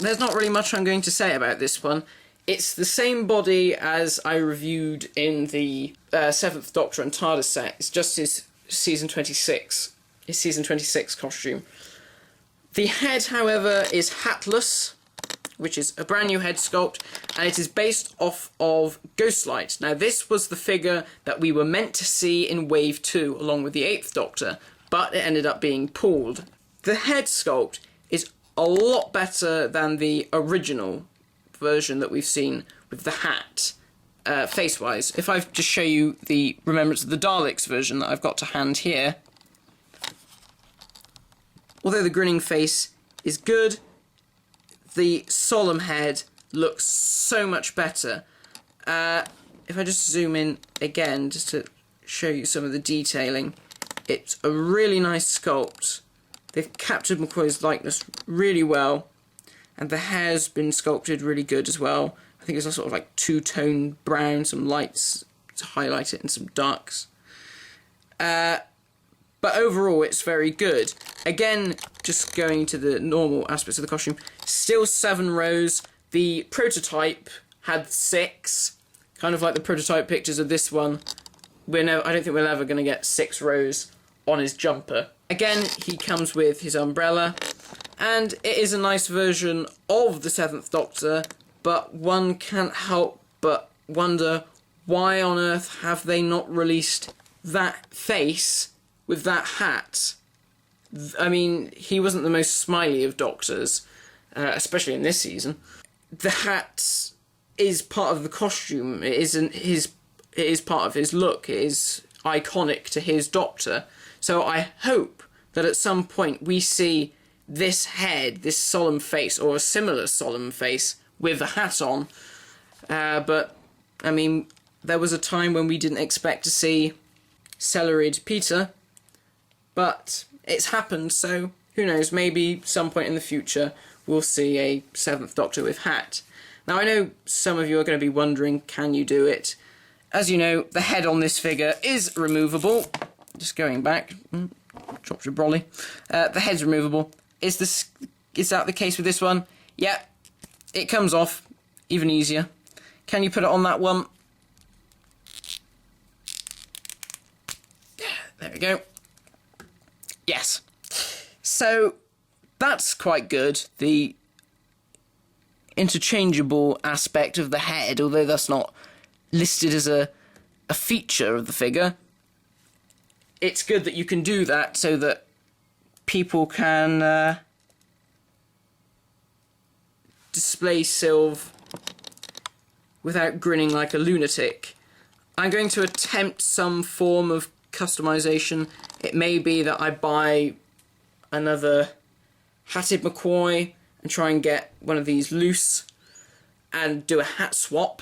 there's not really much I'm going to say about this one. It's the same body as I reviewed in the 7th Doctor and TARDIS set. It's just his season 26 costume. The head, however, is hatless, which is a brand new head sculpt, and it is based off of Ghostlight. Now, this was the figure that we were meant to see in Wave 2, along with the 8th Doctor, but it ended up being pulled. The head sculpt is a lot better than the original version that we've seen with the hat, face-wise. If I just show you the Remembrance of the Daleks version that I've got to hand here, although the grinning face is good, the solemn head looks so much better. If I just zoom in again, just to show you some of the detailing, it's a really nice sculpt. They've captured McCoy's likeness really well, and the hair's been sculpted really good as well. I think it's a sort of like two-tone brown, some lights to highlight it, and some darks. But overall, it's very good. Again, just going to the normal aspects of the costume, still 7 rows. The prototype had 6, kind of like the prototype pictures of this one. I don't think we're ever going to get 6 rows on his jumper. Again, he comes with his umbrella, and it is a nice version of the 7th Doctor, but one can't help but wonder why on earth have they not released that face with that hat. I mean, he wasn't the most smiley of Doctors, especially in this season. The hat is part of the costume. It is part of his look. It is iconic to his Doctor. So I hope that at some point we see this head, this solemn face, or a similar solemn face with a hat on. But, I mean, there was a time when we didn't expect to see Celerid Peter, but it's happened, so who knows, maybe some point in the future we'll see a 7th Doctor with hat. Now, I know some of you are going to be wondering, can you do it? As you know, the head on this figure is removable. Just going back, dropped your brolly. The head's removable. Is that the case with this one? Yeah, it comes off, even easier. Can you put it on that one? There we go. Yes. So, that's quite good. The interchangeable aspect of the head, although that's not listed as a feature of the figure, it's good that you can do that so that people can display Sylve without grinning like a lunatic. I'm going to attempt some form of customization. It may be that I buy another hatted McCoy and try and get one of these loose and do a hat swap.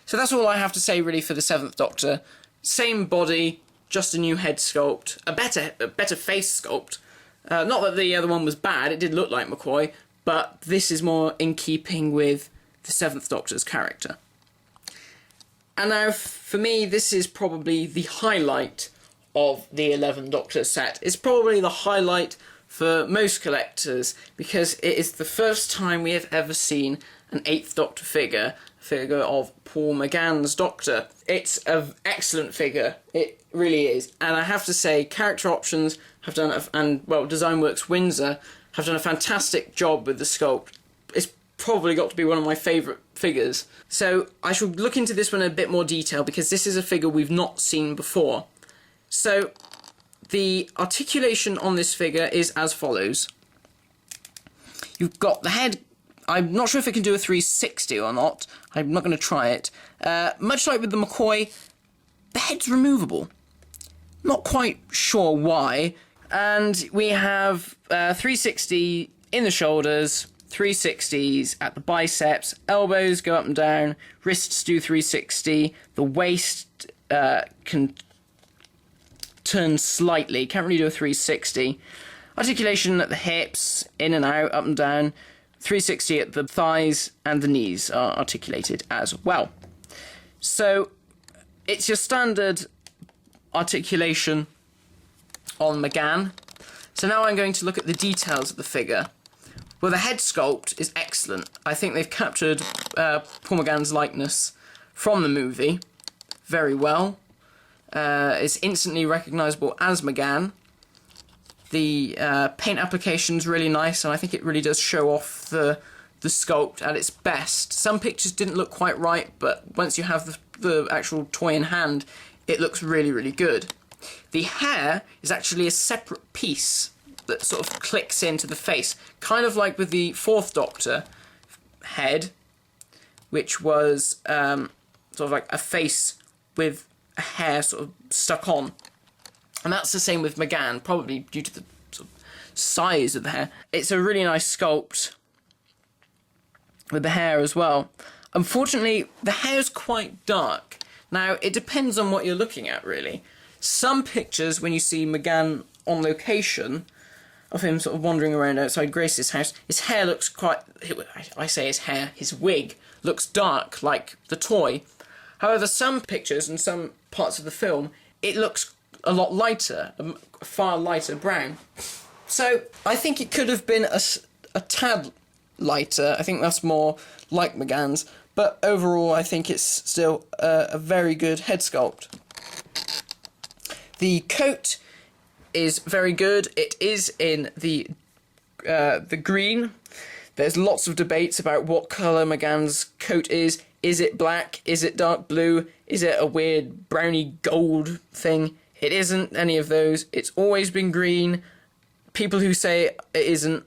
So that's all I have to say really for the 7th Doctor. Same body, just a new head sculpt, a better face sculpt. Not that the other one was bad, it did look like McCoy, but this is more in keeping with the 7th Doctor's character. And now, for me, this is probably the highlight of the 11th Doctor set. It's probably the highlight for most collectors, because it is the first time we have ever seen an 8th Doctor figure of Paul McGann's Doctor. It's an excellent figure, it really is. And I have to say, Character Options have done, Designworks Windsor have done a fantastic job with the sculpt. It's probably got to be one of my favourite figures. So I shall look into this one in a bit more detail, because this is a figure we've not seen before. So the articulation on this figure is as follows. You've got the head. I'm not sure if it can do a 360 or not. I'm not going to try it. Much like with the McCoy, the head's removable. Not quite sure why. And we have 360 in the shoulders, 360s at the biceps, elbows go up and down, wrists do 360, the waist can turn slightly, can't really do a 360. Articulation at the hips, in and out, up and down, 360 at the thighs, and the knees are articulated as well. So it's your standard articulation on McGann. So now I'm going to look at the details of the figure. Well, the head sculpt is excellent. I think they've captured Paul McGann's likeness from the movie very well. It's instantly recognisable as McGann. The paint application's really nice, and I think it really does show off the sculpt at its best. Some pictures didn't look quite right, but once you have the actual toy in hand, it looks really, really good. The hair is actually a separate piece that sort of clicks into the face, kind of like with the Fourth Doctor head, which was sort of like a face with a hair sort of stuck on. And that's the same with McGann, probably due to the sort of size of the hair. It's a really nice sculpt with the hair as well. Unfortunately, the hair's quite dark. Now, it depends on what you're looking at, really. Some pictures, when you see McGann on location, of him sort of wandering around outside Grace's house, his hair looks quite... I say his hair, his wig looks dark, like the toy. However, some pictures and some parts of the film, it looks a lot lighter, a far lighter brown. So, I think it could have been a tad lighter. I think that's more like McGann's. But overall, I think it's still a very good head sculpt. The coat is very good. It is in the green. There's lots of debates about what colour McGann's coat is. Is it black? Is it dark blue? Is it a weird browny gold thing? It isn't any of those. It's always been green. People who say it isn't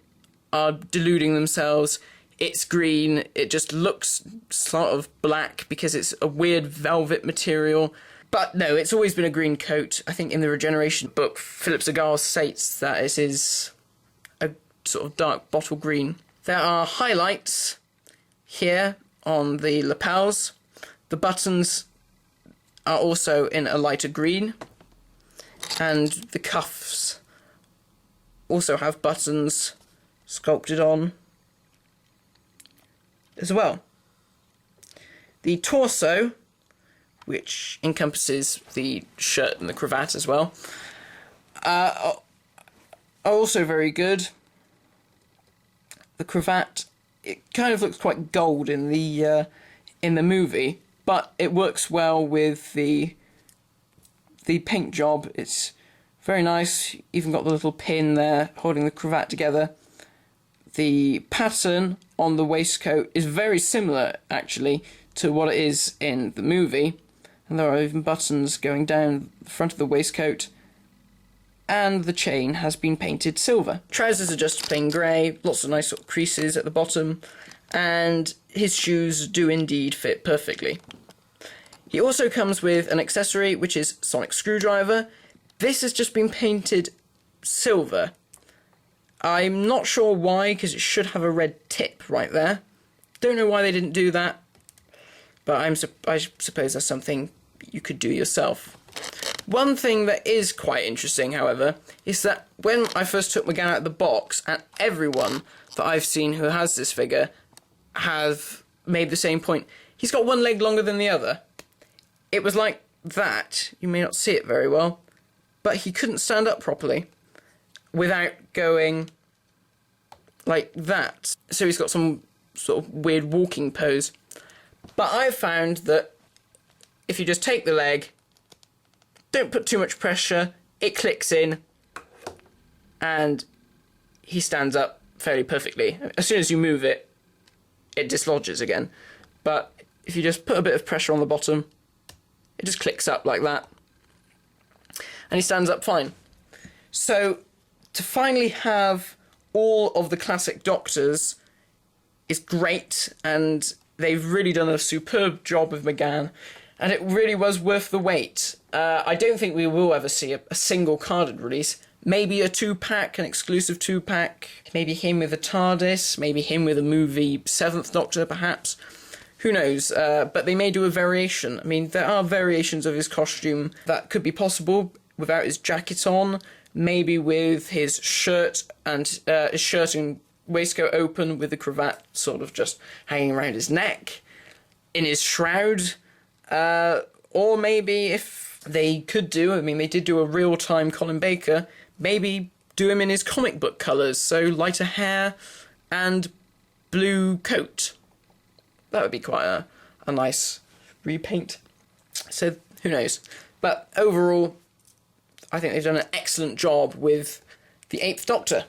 are deluding themselves. It's green. It just looks sort of black because it's a weird velvet material. But no, it's always been a green coat. I think in the Regeneration book, Philip Segal states that it is a sort of dark bottle green. There are highlights here on the lapels. The buttons are also in a lighter green. And the cuffs also have buttons sculpted on as well. The torso, which encompasses the shirt and the cravat as well, are also very good. The cravat, it kind of looks quite gold in the movie, but it works well with the paint job. It's very nice. Even got the little pin there holding the cravat together. The pattern on the waistcoat is very similar, actually, to what it is in the movie. And there are even buttons going down the front of the waistcoat. And the chain has been painted silver. Trousers are just plain grey, lots of nice sort of creases at the bottom, and his shoes do indeed fit perfectly. He also comes with an accessory, which is sonic screwdriver. This has just been painted silver. I'm not sure why, because it should have a red tip right there. Don't know why they didn't do that, but I suppose that's something you could do yourself. One thing that is quite interesting, however, is that when I first took McGann out of the box, and everyone that I've seen who has this figure have made the same point, he's got one leg longer than the other. It was like that. You may not see it very well, but he couldn't stand up properly without going like that. So he's got some sort of weird walking pose. But I've found that if you just take the leg, don't put too much pressure, it clicks in, and he stands up fairly perfectly. As soon as you move it, it dislodges again. But if you just put a bit of pressure on the bottom, it just clicks up like that, and he stands up fine. So to finally have all of the classic Doctors is great, and they've really done a superb job with McGann, and it really was worth the wait. I don't think we will ever see a single carded release. Maybe a 2-pack, an exclusive 2-pack. Maybe him with a TARDIS, maybe him with a movie 7th Doctor, perhaps. Who knows? But they may do a variation. I mean, there are variations of his costume that could be possible without his jacket on, maybe with his shirt and waistcoat open with the cravat sort of just hanging around his neck, in his shroud, or maybe if they could do, I mean, they did do a real-time Colin Baker, maybe do him in his comic book colours, so lighter hair, and blue coat. That would be quite a nice repaint. So, who knows? But overall, I think they've done an excellent job with the 8th Doctor.